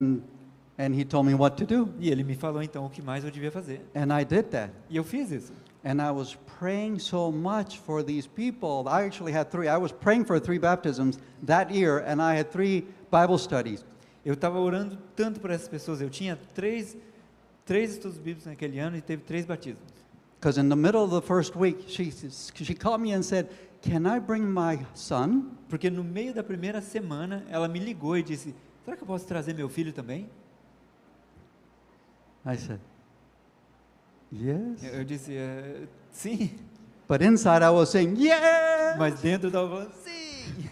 And he told me what to do. E ele me falou então o que mais eu devia fazer. And I did that. E eu fiz isso. And I was praying so much for these people. I actually had 3. I was praying for 3 baptisms that year, and I had 3 Bible studies. Eu estava orando tanto por essas pessoas. Eu tinha três estudos bíblicos naquele ano e teve 3 batismos. Because in the middle of the first week, she called me and said, "Can I bring my son?" Porque no meio da primeira semana, ela me ligou e disse, será que eu posso trazer meu filho também? I said, "Yes." Eu disse, sim. But inside I was saying, "Yes!" Mas dentro eu estava falando, sim.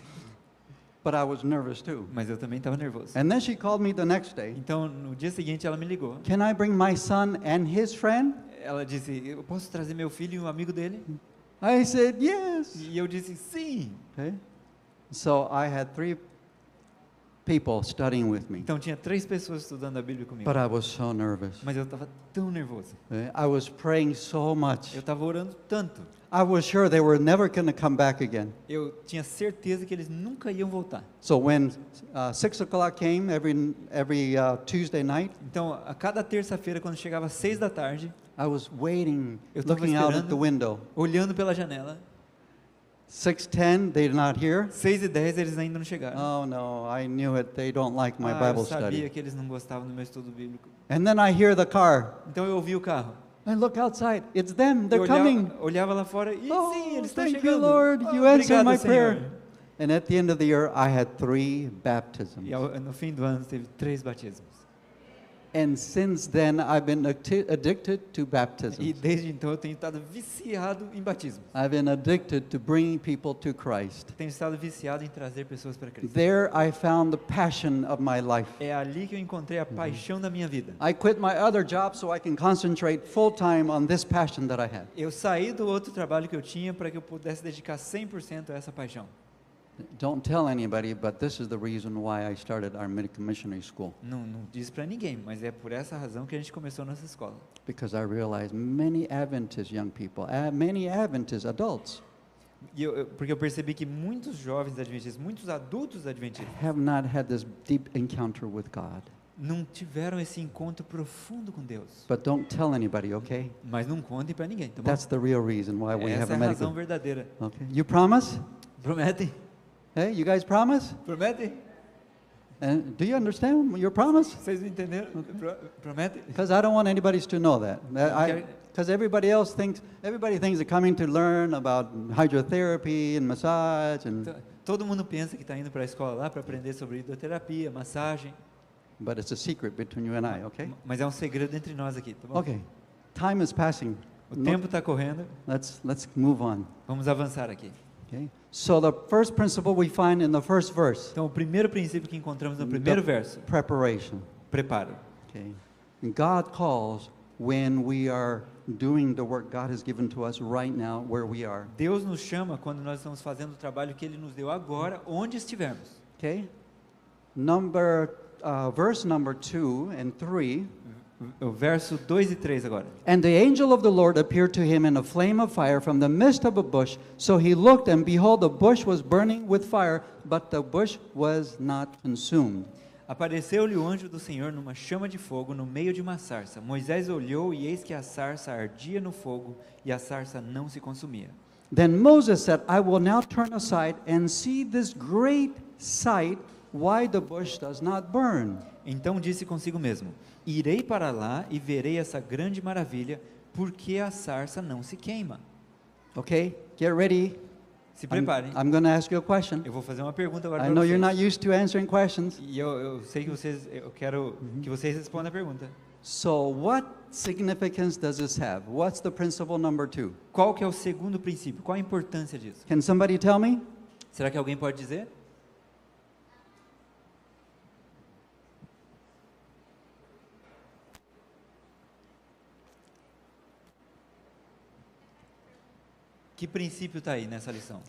But I was nervous too. Mas eu também estava nervoso. And then she called me the next day. Então, no dia seguinte, ela me ligou. "Can I bring my son and his friend?" Ela disse, eu posso trazer meu filho e um amigo dele? I said, "Yes." E eu disse, sim. Okay. So I had 3 people studying with me. Então, tinha 3 pessoas estudando a Bíblia comigo. But I was so nervous. Mas eu estava tão nervoso. I was praying so much. Eu estava orando tanto. I was sure they were never going to come back again. Eu tinha certeza que eles nunca iam voltar. So when 6 o'clock came every Tuesday night, Então, a cada terça-feira, quando chegava às 6 da tarde, I was waiting, eu estava looking out at the esperando, window. olhando pela janela. 6:10, they're not here. 6:10 eles ainda não chegaram. Oh no, I knew it. They don't like my Eu Bible sabia study. que eles não gostavam do meu estudo bíblico. And then I hear the car. Então eu ouvi o carro. I look outside. It's them. Eu They're coming. olhava lá fora e Oh, sim, eles estão thank you, chegando. Lord. Oh, You answered obrigado, my Senhor. prayer. And at the end of the year, I had 3 baptisms. E no fim do ano teve 3 batismos. And since then, I've been addicted to E baptism. desde então eu tenho estado viciado em batismos. I've been addicted to bringing people to Christ. Tenho estado viciado em trazer pessoas para Cristo. There I found the passion of my life. É ali que eu encontrei a paixão da minha vida. I quit my other job so I can concentrate full time on this passion that I have. Eu saí do outro trabalho que eu tinha para que eu pudesse dedicar 100% a essa paixão. Don't tell anybody, but this is the reason why I started our missionary school. Não disse para ninguém, mas é por essa razão que a gente começou nossa escola. Because I realized many Adventist young people, many Adventist adults, Porque eu percebi que muitos jovens adventistas, muitos adultos adventistas, have not had this deep encounter with God. não tiveram esse encontro profundo com Deus. But don't tell anybody, okay? Mas não contem para ninguém, tá bom? That's the real reason why we have Essa a é a razão medical. verdadeira. Okay. You promise? Prometem? Hey, you guys promise? Prometem? Do you understand your promise? Vocês me entenderam? Prometem? Because I don't want anybody to know that. Okay. Because everybody thinks they're coming to learn about hydrotherapy and massage and. Todo mundo pensa que está indo para a escola lá para aprender sobre hidroterapia, massagem. But it's a secret between you and I, okay? Mas é um segredo entre nós aqui, tá bom? Okay. Time is passing. O tempo está correndo. Let's move on. Vamos avançar aqui. Okay. So the first principle we find in the first verse. Então, o primeiro princípio que encontramos no primeiro verso, Preparation. preparo. Okay. And God calls when we are doing the work God has given to us right now where we are. Deus nos chama quando nós estamos fazendo o trabalho que Ele nos deu agora, onde estivermos. Okay. Verse number 2 and 3. O verso 2 e 3 agora. And the angel of the Lord appeared to him in a flame of fire from the midst of a bush. So he looked, and behold, the bush was burning with fire, but the bush was not consumed. Apareceu-lhe o anjo do Senhor numa chama de fogo no meio de uma sarça. Moisés olhou e eis que a sarça ardia no fogo e a sarça não se consumia. Then Moses said, I will now turn aside and see this great sight, why the bush does not burn. Então disse consigo mesmo: irei para lá e verei essa grande maravilha, porque a sarça não se queima. Okay, get ready. Se preparem. I'm going to ask you a question. Eu vou fazer uma pergunta agora I para know vocês. you're not used to answering questions. E eu sei que eu quero que vocês respondam a pergunta. So what significance does this have? What's the principle number 2? Qual que é o segundo princípio? Qual a importância disso? Can somebody tell me? Será que alguém pode dizer? Que princípio está aí nessa lição?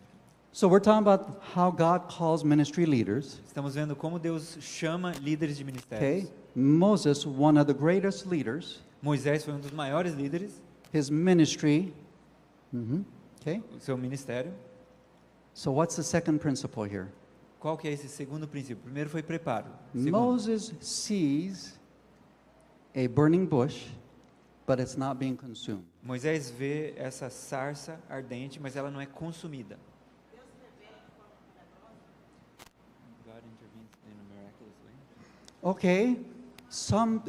So we're talking about how God calls ministry leaders. Estamos vendo como Deus chama líderes de ministérios. Okay, Moses, one of the greatest leaders, Moisés foi um dos maiores líderes, his ministry. Okay, o seu ministério. so what's the second principle here? Qual que é esse segundo princípio? Primeiro foi preparo. Segundo, Moses sees a burning bush, but it's not being consumed. Moisés vê essa sarça ardente, mas ela não é consumida. God intervenes in a miraculous way. Okay,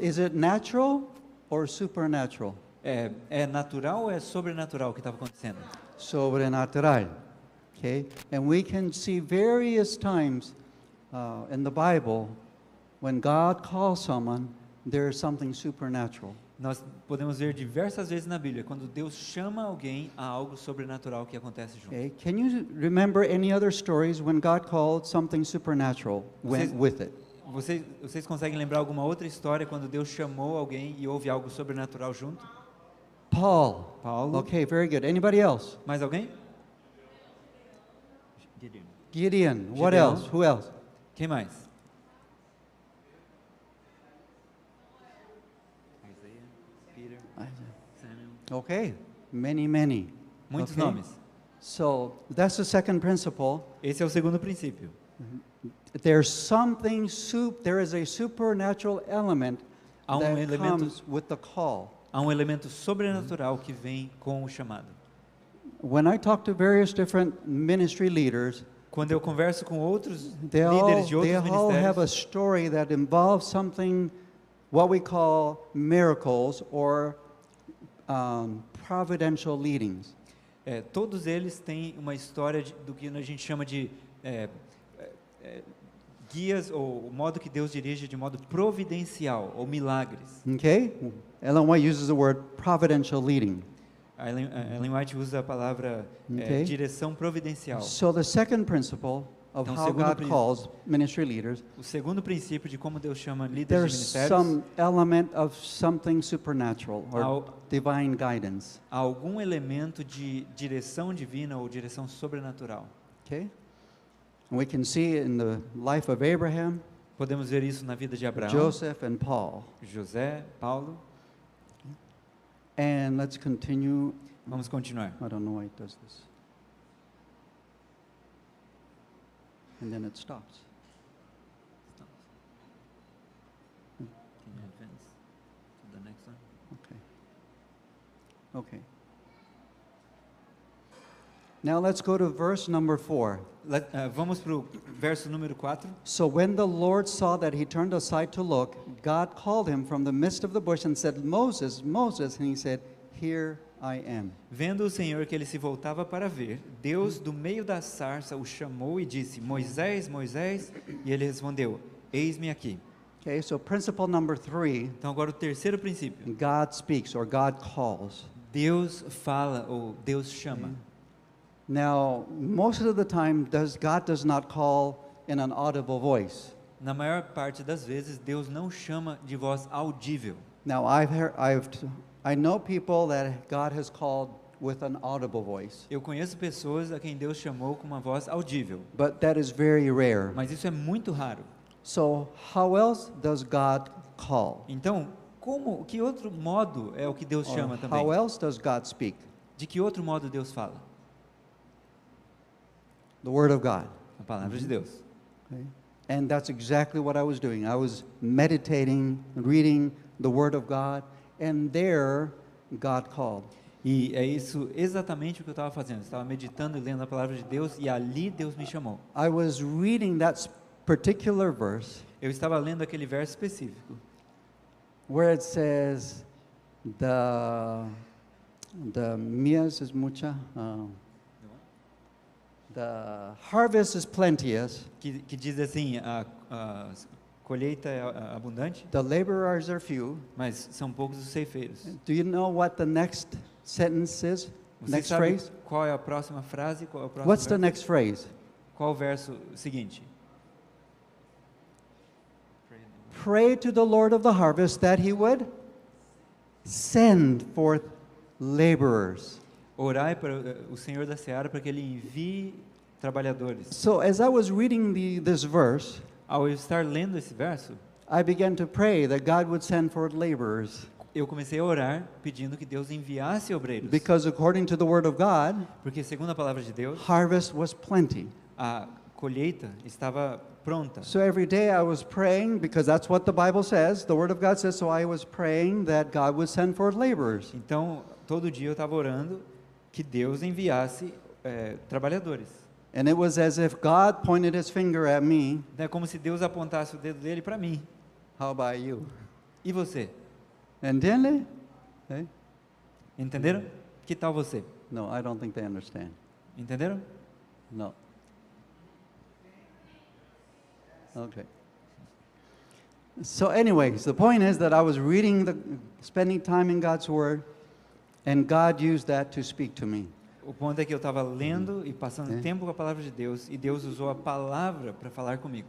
is it natural or supernatural? É natural ou é sobrenatural o que estava acontecendo? Sobrenatural. Okay, and we can see various times in the Bible when God calls someone, there is something supernatural. Nós podemos ver diversas vezes na Bíblia, quando Deus chama alguém, há algo sobrenatural que acontece junto. Okay, can you remember any other stories when God called something supernatural went with it? Vocês conseguem lembrar alguma outra história quando Deus chamou alguém e houve algo sobrenatural junto? Paulo. Paulo. Okay, very good. Anybody else? Mais alguém? Gideon. What Gideon. else? Who else? Quem mais? Isaiah, Peter, Samuel. Okay, many. Muitos Okay. nomes. So that's the second principle. Esse é o segundo princípio. There is a supernatural element Há that elemento, comes with the call. há um elemento sobrenatural que vem com o chamado. When I talk to various different ministry leaders, Quando eu converso com outros they líderes de outros all have a ministérios, story that involves something, what we call miracles or providential leadings. todos eles têm uma história do que a gente chama de guias, ou o modo que Deus dirige de modo providencial, ou milagres. Okay? Ellen White uses the word providential leading. A Ellen White usa a palavra Okay. direção providencial. So the second principle of Então, how segundo God calls ministry leaders, O segundo princípio de como Deus chama líderes de there's ministérios, some element of something supernatural or Ao- divine guidance. há algum elemento de direção divina ou direção sobrenatural. Okay? And we can see it in the life of Abraham, Podemos ver isso na vida de Abraão, Joseph, and Paul. José, Paulo. And let's continue. Vamos continuar. I don't know why it does this. And then it stops. Can you advance to the next one? Okay. Okay. Now let's go to verse number 4. Vamos para o verso número 4. So when the Lord saw that he turned aside to look, God called him from the midst of the bush and said, Moses, Moses. And he said, Here I am. Vendo o Senhor que ele se voltava para ver, Deus do meio da sarça o chamou e disse, Moisés, Moisés, e ele respondeu, eis-me aqui. Okay, so principle number 3, Então agora o terceiro princípio, God speaks or God calls. Deus fala ou Deus chama. Now, most of the time, God does not call in an audible voice. Na maior parte das vezes, Deus não chama de voz audível. Now, I know people that God has called with an audible voice, Eu conheço pessoas a quem Deus chamou com uma voz audível, but that is very rare. mas isso é muito raro. So, how else does God call? Então, que outro modo é o que Deus Or chama também? how else does God speak? De que outro modo Deus fala? The Word of God. A palavra de Deus. Okay? And that's exactly what I was doing. I was meditating, reading the Word of God, and there God called. E é isso exatamente o que eu estava fazendo. Eu estava meditando e lendo a palavra de Deus e ali Deus me chamou. I was reading that particular verse Eu estava lendo aquele verso específico, where it says, the mies is mucha, the harvest is plenteous, que diz assim, a colheita é abundante, the laborers are few. mas são poucos os ceifeiros. Do you know what the next sentence is? Você Next sabe phrase? qual é a próxima frase? Qual é o próximo What's the verso? next phrase? Qual o verso seguinte? Pray to the Lord of the harvest that he would send forth laborers. Orai para o Senhor da Seara para que Ele envie trabalhadores. So as I was reading this verse, Ao eu estar lendo esse verso, I began to pray that God would send forth laborers. eu comecei a orar pedindo que Deus enviasse obreiros. Because according to the word of God, Porque segundo a palavra de Deus, harvest was plenty. a colheita estava pronta. So every day I was praying, because that's what the Bible says, the Word of God says, so I was praying that God would send forth laborers. Então, todo dia eu estava orando que Deus enviasse trabalhadores. And it was as if God pointed his finger at me. É como se Deus apontasse o dedo dele para mim. How about you? E você? Entende? Okay? Entenderam? Que tal você? No, I don't think they understand. Entenderam? No. Okay. So anyways, the point is that I was spending time in God's Word, and God used that to speak to me. O ponto é que eu estava lendo e passando É. tempo com a palavra de Deus, e Deus usou a palavra para falar comigo.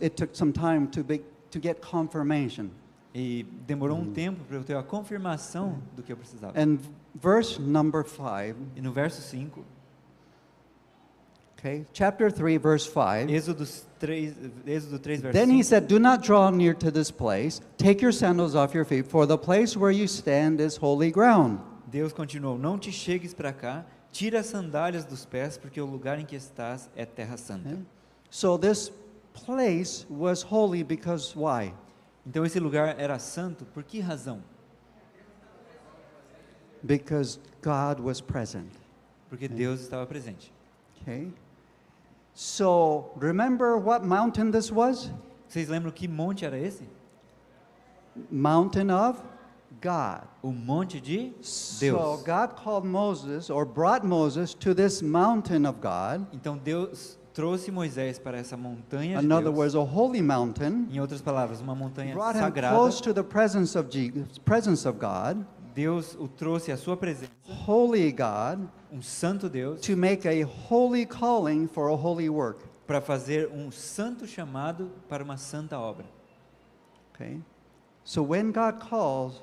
It took some time to get confirmation. E demorou um tempo para eu ter a confirmação do que eu precisava. And verse number 5, E no verso 5, okay, chapter 3, verse 5. Êxodo 3, verso Then he 5. said, "Do not draw near to this place. Take your sandals off your feet, for the place where you stand is holy ground." Deus continuou: não te chegues para cá, tira as sandálias dos pés, porque o lugar em que estás é terra santa. Okay? So this place was holy because why? Então esse lugar era santo, por que razão? Because God was present. Porque Deus estava presente. Okay? So remember what mountain this was? Vocês lembram que monte era esse? Mountain of God. O monte de So Deus. God called Moses, or brought Moses to this mountain of God. Então Deus trouxe Moisés para essa montanha de In other Deus. words, a holy mountain. Em outras palavras, uma montanha Brought him sagrada. close to the presence of God, Deus o trouxe à sua presença, holy God, um santo Deus, to make a holy calling for a holy work. para fazer um santo chamado para uma santa obra. Okay? So when God calls,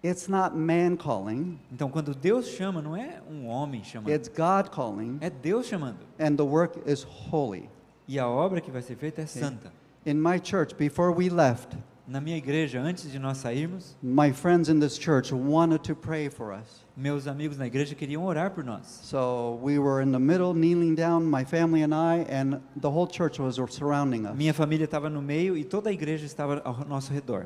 it's not man calling, Então, quando Deus chama, não é um homem chamando, it's God calling, é Deus chamando. and the work is holy. E a obra que vai ser feita é santa. In my church, before we left, Na minha igreja, antes de nós sairmos, my friends in this church wanted to pray for us. meus amigos na igreja queriam orar por nós. So we were in the middle, kneeling down, my family and I, and the whole church was surrounding us. Minha família estava no meio e toda a igreja estava ao nosso redor.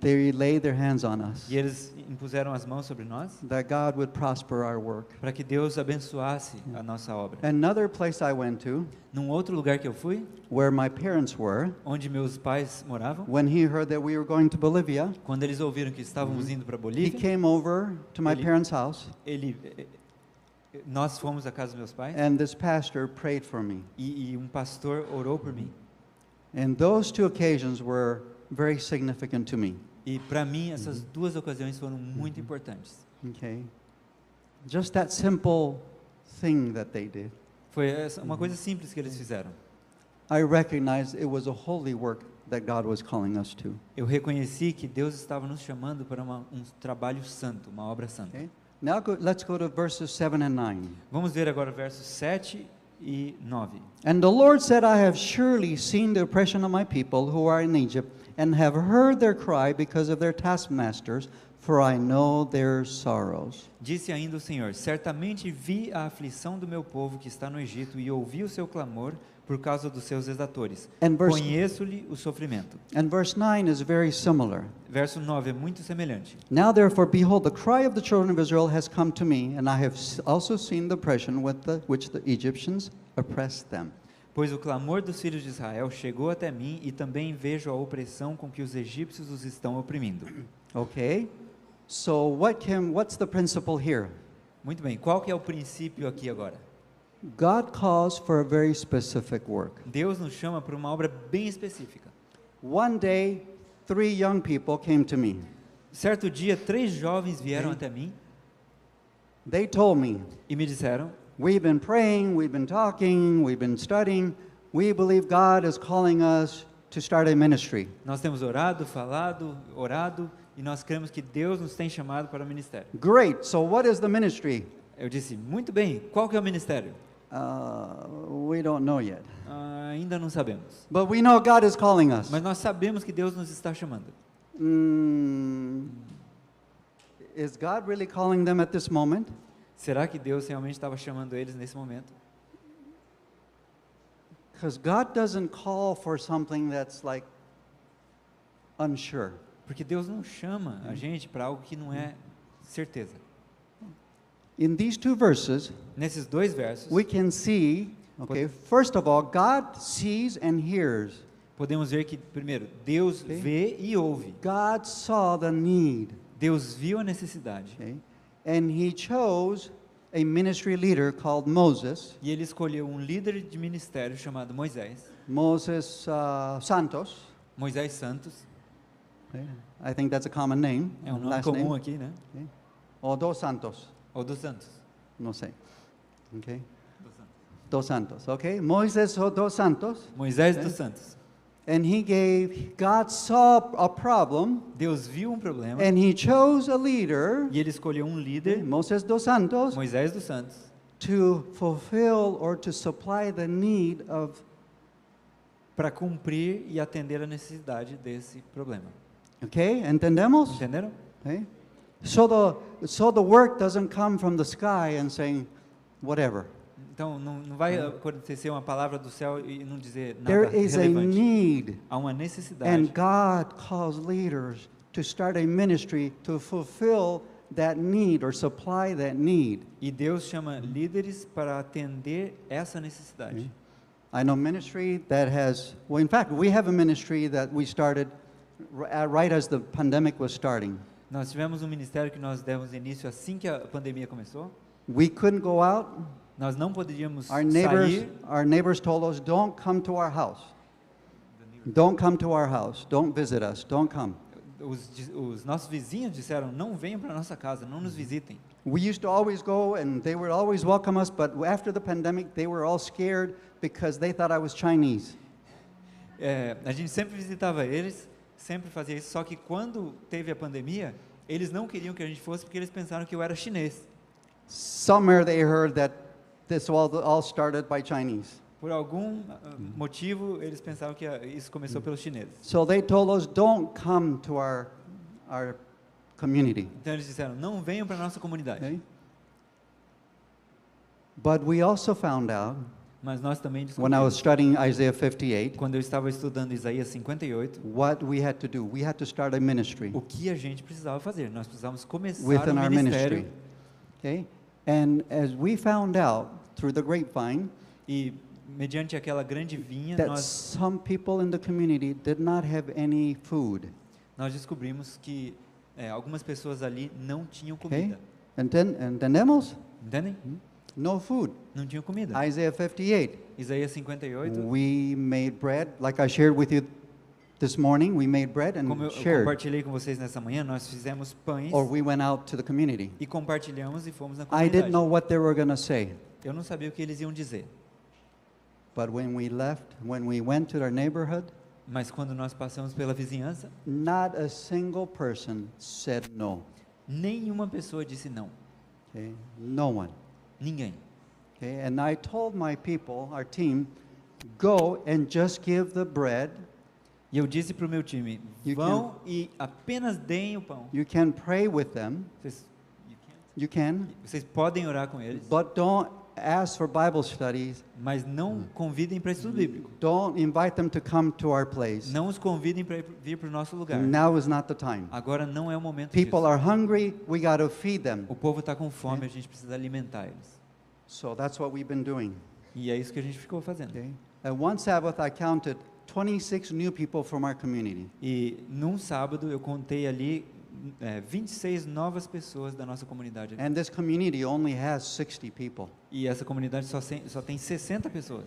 They laid their hands on us, E eles impuseram as mãos sobre nós that God would prosper our work. para que Deus abençoasse a nossa obra. Another place I went to, Num outro lugar que eu fui, where my parents were, onde meus pais moravam, when he heard that we were going to Bolivia, quando eles ouviram que estávamos indo para he Bolívia, came over to my Ele- parents' house, nós fomos à casa dos meus pais and this pastor prayed for me. e um pastor orou por mim. And those two occasions were very significant to me. E para mim essas duas ocasiões foram muito importantes. Okay? Just that simple thing that they did. Foi uma coisa simples que eles fizeram. I recognized it was a holy work that God was calling us to. Eu reconheci que Deus estava nos chamando para um trabalho santo, uma obra santa. Okay? Now let's go to verses 7 and 9. Vamos ver agora versos 7 e 9. And the Lord said, I have surely seen the oppression of my people who are in Egypt, and have heard their cry because of their taskmasters, for I know their sorrows. Disse ainda o Senhor: certamente vi a aflição do meu povo que está no Egito e ouvi o seu clamor por causa dos seus exatores. And Conheço-lhe o sofrimento. verse 9 is very similar. Verso 9 é muito semelhante. Now therefore, behold, the cry of the children of Israel has come to me, and I have also seen the oppression which the Egyptians oppressed them. Pois o clamor dos filhos de Israel chegou até mim, e também vejo a opressão com que os egípcios os estão oprimindo. Okay? So what's the principle here? Muito bem, qual que é o princípio aqui agora? God calls for a very specific work. Deus nos chama para uma obra bem específica. One day, 3 young people came to me. Certo dia, 3 jovens vieram até mim They told me, e me disseram: we've been praying, we've been talking, we've been studying. We believe God is calling us to start a ministry. nós temos orado, falado, orado, e nós cremos que Deus nos tem chamado para o ministério. Great. So what is the ministry? Eu disse: muito bem, qual que é o ministério? We don't know yet. Ainda não sabemos. But we know God is calling us. Mas nós sabemos que Deus nos está chamando. Is God really calling them at this moment? Será que Deus realmente estava chamando eles nesse momento? Because God doesn't call for something that's like unsure. Porque Deus não chama a gente para algo que não é certeza. In these two verses, Nesses dois versos, we can see, okay, first of all, God sees and hears. podemos ver que, primeiro, Deus Ok. vê e ouve. God saw the need, Deus viu a necessidade. okay, and He chose a ministry leader called Moses, E ele escolheu um líder de ministério chamado Moisés. Moses Santos. Moisés Santos. Okay, I think that's a common name. É um nome last comum name. aqui, né? Okay. Or Dos Santos, Ou dos Santos. no sé. Okay. Dos Santos. Dos Santos, okay? Moses Dos Santos. Moisés Ok. dos Santos. And God saw a problem, Deus viu um problema and He chose a leader, e ele escolheu um líder, Moses Dos Santos, Moisés dos Santos, to fulfill or to supply the need of, para cumprir e atender a necessidade desse problema. okay? Entendemos? Entenderam? Okay? So the work doesn't come from the sky and saying, whatever. Então, não vai acontecer uma palavra do céu e não dizer nada There is a relevante. need, Há uma and necessidade. God calls leaders to start a ministry to fulfill that need or supply that need. E Deus chama líderes para atender essa necessidade. I know ministry that has, well, in fact, we have a ministry that we started right as the pandemic was starting. Nós tivemos um ministério que nós demos início assim que a pandemia começou. We couldn't go out. Nós não podíamos Our sair. neighbors told us, don't come to our house. Don't come to our house. Don't visit us. Don't come. Os nossos vizinhos disseram, não venham para nossa casa, não nos visitem. We used to always go and they would always welcome us, but after the pandemic, they were all scared because they thought I was Chinese. A gente sempre visitava eles, sempre fazia isso, só que quando teve a pandemia, eles não queriam que a gente fosse porque eles pensaram que eu era chinês. Somewhere they heard that this all started by Chinese. Por algum motivo, eles pensavam que isso começou pelos chineses. So they told us, don't come to our community. Então eles disseram, não venham para a nossa comunidade. Okay? But we also found out, Mas nós também when I was descobrimos, studying Isaiah 58, quando eu estava estudando Isaías 58, what we had to do. We had to start a ministry o que a gente precisava fazer. Nós precisávamos começar within um our ministério. ministry. Okay? And as we found out through the grapevine, E mediante aquela grande vinha, that nós some people in the community did not have any food. descobrimos que algumas pessoas ali não tinham Okay? comida. Entendemos? Entendem? No food. Não tinham comida. Isaiah 58. Isaías 58, We made bread, like I shared with you this morning. We made bread and como eu shared. compartilhei com vocês nessa manhã, nós fizemos pães Or we went out to the community. e compartilhamos e fomos na I comunidade. didn't know what they were going to say. Eu não sabia o que eles iam dizer, But when we went to our neighborhood, mas quando nós passamos pela vizinhança, not a single person said no. nenhuma pessoa disse não. Okay? No one. Ninguém. Okay? And I told my people, our team, go and just give the bread. E eu disse para o meu time, You vão e apenas deem o pão. You can pray with them. Vocês, You can. vocês podem orar com eles, But don't ask for Bible studies. mas não convidem para estudo bíblico. Don't invite them to come to our place. Não os convidem para vir para o nosso lugar. Now is not the time. Agora não é o momento People disso. are hungry. We got to feed them. O povo está com fome, a gente precisa alimentar eles. So that's what we've been doing. E é isso que a gente ficou fazendo. Okay? And one Sabbath, I counted 26 new people from our community. E num sábado eu contei ali 26 novas pessoas da nossa comunidade. And this community only has 60 people. E essa comunidade só tem 60 pessoas.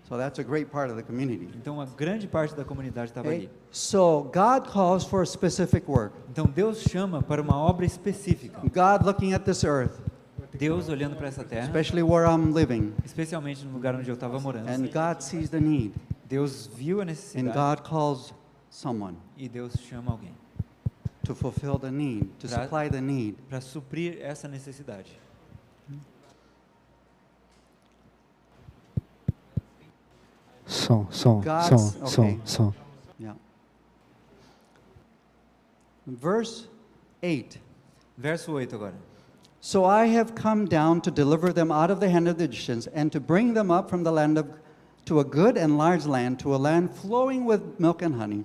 So that's a great part of the community. Então a grande parte da comunidade estava Okay? ali. So God calls for a specific work. Então Deus chama para uma obra específica. God looking at this earth, Deus olhando para essa terra, especially where I'm living, especialmente no lugar onde eu estava morando. and God sees the need, Deus viu a and necessidade God calls someone e Deus chama alguém to fulfill the need, to Pra- supply the need. para suprir essa necessidade. Som. God's- okay. Yeah. Verse 8. Verso 8 agora. So I have come down to deliver them out of the hand of the Egyptians and to bring them up from the land of to a good and large land, to a land flowing with milk and honey,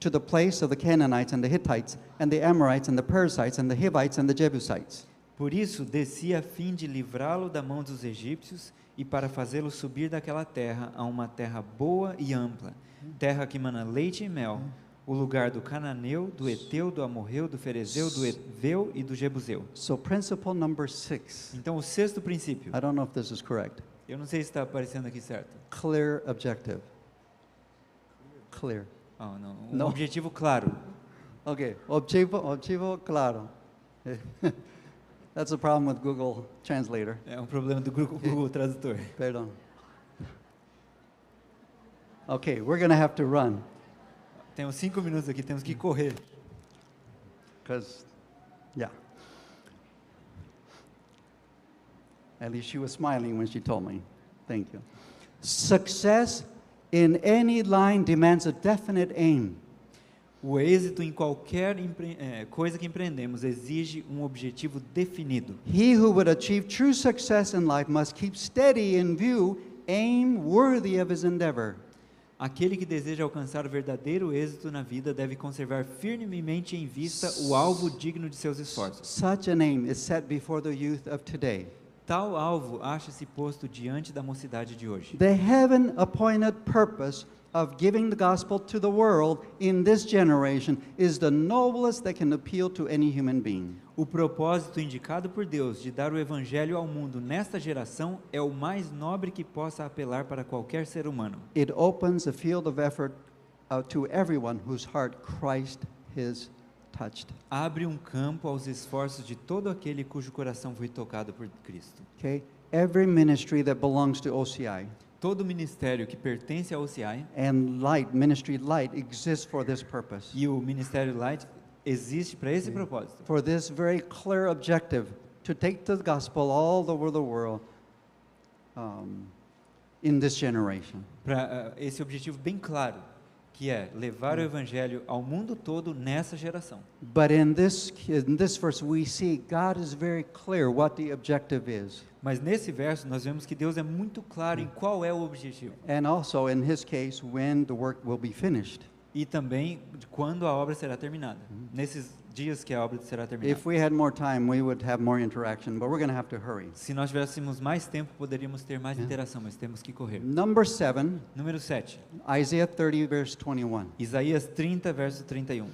to the place of the Canaanites and the Hittites and the Amorites and the Perizzites and the Hivites and the Jebusites. Por isso desci a fim de livrá-lo da mão dos egípcios e para fazê-lo subir daquela terra a uma terra boa e ampla, terra que mana leite e mel, o lugar do cananeu, do eteu, do amorreu, do ferezeu, do eveu e do jebuseu. So principle number 6. Então o sexto princípio, I don't know if this is correct. eu não sei se está aparecendo aqui certo. Clear objective. Clear. Oh, não. Não. Objetivo claro. Okay, objetivo claro. That's the problem with Google Translator. É um problema do Google Tradutor. Perdão. Okay, we're going to have to run Temos 5 minutos aqui, temos que correr. because, yeah. At least she was smiling when she told me. Thank you. Success in any line demands a definite aim. O êxito em qualquer coisa que empreendemos exige um objetivo definido. He who would achieve true success in life must keep steady in view, aim worthy of his endeavor. Aquele que deseja alcançar o verdadeiro êxito na vida deve conservar firmemente em vista o alvo digno de seus esforços. Such an aim is set before the youth of today. Tal alvo acha-se posto diante da mocidade de hoje. The heaven-appointed purpose of giving the gospel to the world in this generation is the noblest that can appeal to any human being. O propósito indicado por Deus de dar o evangelho ao mundo nesta geração é o mais nobre que possa apelar para qualquer ser humano. It opens a field of effort to everyone whose heart Christ has touched. Abre um campo aos esforços de todo aquele cujo coração foi tocado por Cristo. Okay? Every ministry that belongs to OCI Todo ministério que pertence ao OCI and Ministry Light exists for this purpose. e o Ministério Light existe para esse propósito. For this very clear objective to take the gospel all over the world in this generation. Para esse objetivo bem claro, que é levar o evangelho ao mundo todo nessa geração. But in this verse we see God is very clear what the objective is. Mas nesse verso nós vemos que Deus é muito claro em qual é o objetivo. And also in his case when the work will be finished. E também de quando a obra será terminada. Nesses dias que a obra será terminada. If we had more time we would have more interaction, but we're going to have to hurry. Se nós tivéssemos mais tempo, poderíamos ter mais interação, mas temos que correr. Number 7, Número 7. Isaiah 30 verse 21. Isaías 30, verso 31.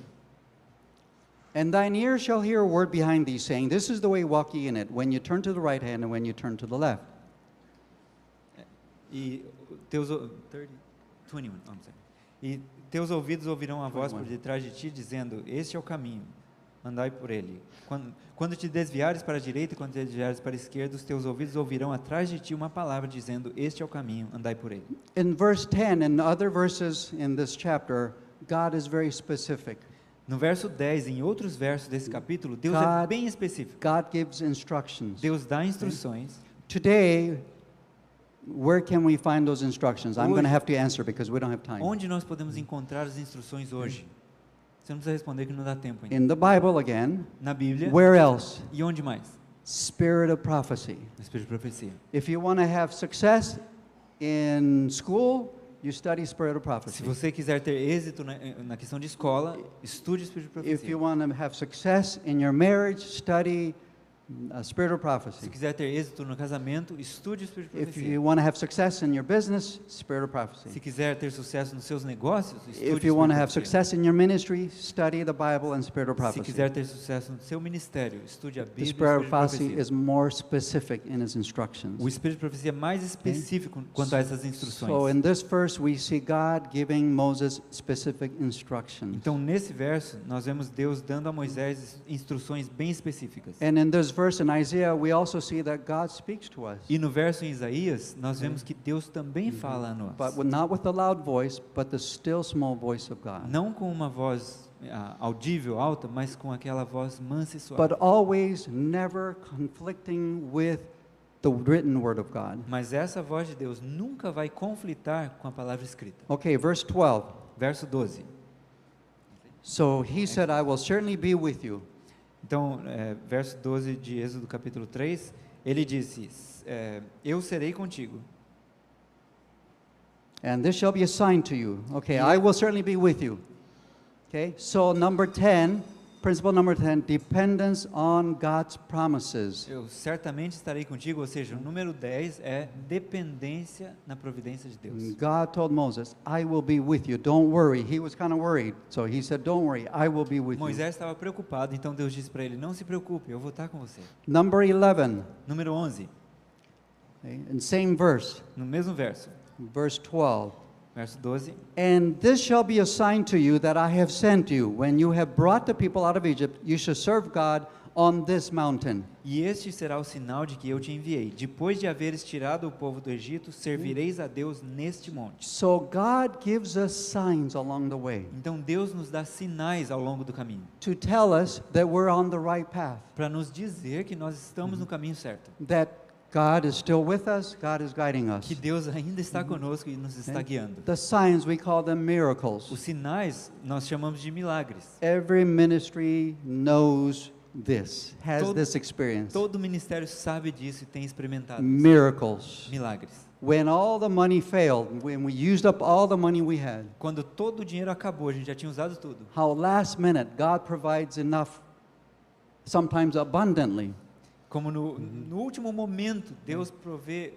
And thine ear shall hear a word behind thee, saying, This is the way, walk ye in it, when you turn to the right hand and when you turn to the left. E teus 21, vamos dizer. E teus ouvidos ouvirão a voz por detrás de ti, dizendo: Este é o caminho, andai por ele. Quando te desviares para a direita e quando te desviares para a esquerda, os teus ouvidos ouvirão atrás de ti uma palavra dizendo: Este é o caminho, andai por ele. In verse 10 and other verses in this chapter, God is very specific. No verso 10, em outros versos desse capítulo, Deus é bem específico. God gives instructions. Deus dá instruções. Today, where can we find those instructions? I'm Hoje- going to have to answer because we don't have time. Onde nós podemos encontrar as instruções hoje? Você não precisa responder que não dá tempo ainda. In the Bible again, Na Bíblia. where else? E onde mais? Spirit of prophecy. No Espírito de Profecia. If you want to have success in school, you study Spirit of Se prophecy. você quiser ter êxito na questão de escola, estude o Espírito de If you Profecia. want to have success in your marriage, study Spirit of Se prophecy. quiser ter êxito no casamento, estude o Espírito de If Profecia. you want to have success in your business, Spirit of Se prophecy. quiser ter sucesso nos seus negócios, estude If o you want Espírito to de have Profecia. success in your ministry, study the Bible and Spirit of Se prophecy. quiser ter sucesso no seu ministério, estude a The Bíblia e o Spirit of Espírito de prophecy Profecia. is more specific in its instructions. O Espírito de Profecia é mais específico quanto a essas instruções. So in this verse we see God giving Moses specific instructions. Então, nesse verso, nós vemos Deus dando a Moisés instruções bem específicas. And in this verse in Isaiah, we also see that God speaks to us. E no verso em Isaías, nós vemos que Deus também fala a nós. Not with a loud voice, but the still small voice of God. Não com uma voz audível, alta, mas com aquela voz mansa e suave. But always never conflicting with the written word of God. Mas essa voz de Deus nunca vai conflitar com a palavra escrita. Okay, verse 12. Verso 12. So he said, I will certainly be with you. Então, verso 12 de Êxodo capítulo 3, ele disse, eu serei contigo. And this shall be a sign to you. Okay, I will certainly be with you. Okay, so principle number 10, dependence on God's promises. Eu certamente estarei contigo, ou seja, o número 10 é dependência na providência de Deus. God told Moses, I will be with you, don't worry. He was kind of worried, so he said, don't worry, I will be with you. Moisés estava preocupado, então Deus disse para ele, não se preocupe, eu vou estar com você. Number 11, Número 11, okay, in same verse, no mesmo verso, verse 12. verso 12. And this shall be a sign to you that I have sent you. When you have brought the people out of Egypt, you shall serve God on this mountain. E este será o sinal de que eu te enviei. Depois de haveres tirado o povo do Egito, servireis a Deus neste monte. So God gives us signs along the way Então Deus nos dá sinais ao longo do caminho, to tell us that we're on the right path, para nos dizer que nós estamos no caminho certo, that God is still with us, God is guiding us. que Deus ainda está conosco e nos está guiando. The signs, we call them miracles. Os sinais nós chamamos de milagres. Every ministry knows this, has Todo- this experience. Todo ministério sabe disso e tem experimentado Miracles. milagres. When all the money failed, when we used up all the money we had, Quando todo o dinheiro acabou, a gente já tinha usado tudo. how last minute God provides enough, sometimes abundantly, Como no último momento, Deus provê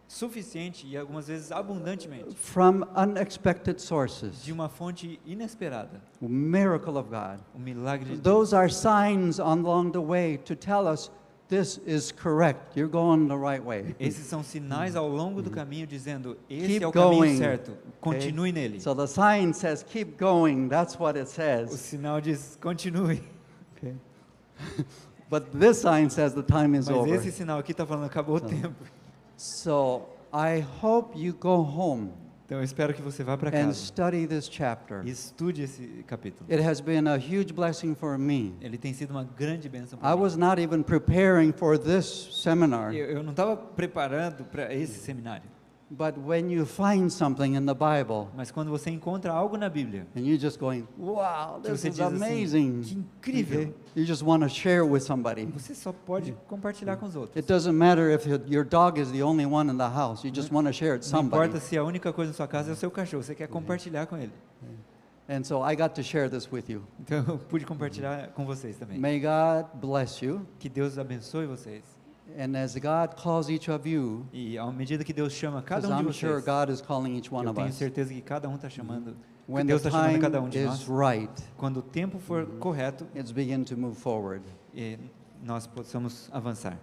suficiente e algumas vezes abundantemente from unexpected sources. de uma fonte inesperada. A miracle of God. O milagre de Deus. Those are signs along the way to tell us this is correct. You're going the right way. Esses são sinais ao longo do caminho dizendo, esse Keep é o caminho going. certo, continue nele. So the sign says, keep going. That's what it O says. sinal diz, continue. Okay. But this sign says the time is Mas over. esse sinal aqui está falando, acabou o tempo. So I hope you go home Então eu espero que você vá para and casa study this chapter. e estude esse capítulo. It has been a huge blessing for me. Ele tem sido uma grande bênção I para mim. was not even preparing for this seminar, Eu não estava preparando para esse seminário, but when you find something in the Bible mas quando você encontra algo na Bíblia, and you're just going, wow, que this você is diz assim, amazing. que incrível, Okay? You just want to share with somebody. você só pode compartilhar com os outros. It doesn't matter if your dog is the only one in the house. You just want to share it with Não somebody. importa se a única coisa na sua casa é o seu cachorro, você quer compartilhar com ele. And so I got to share this with you. Então eu pude compartilhar com vocês também. May God bless you. Que Deus abençoe vocês. And as God calls each of you, E à medida que Deus chama because cada um de I'm sure vocês, God is calling each one eu of tenho us, certeza que cada um está chamando, que when the Deus está chamando time cada um de is nós. right, Quando o tempo for correto, it's begin to move forward. nós possamos avançar.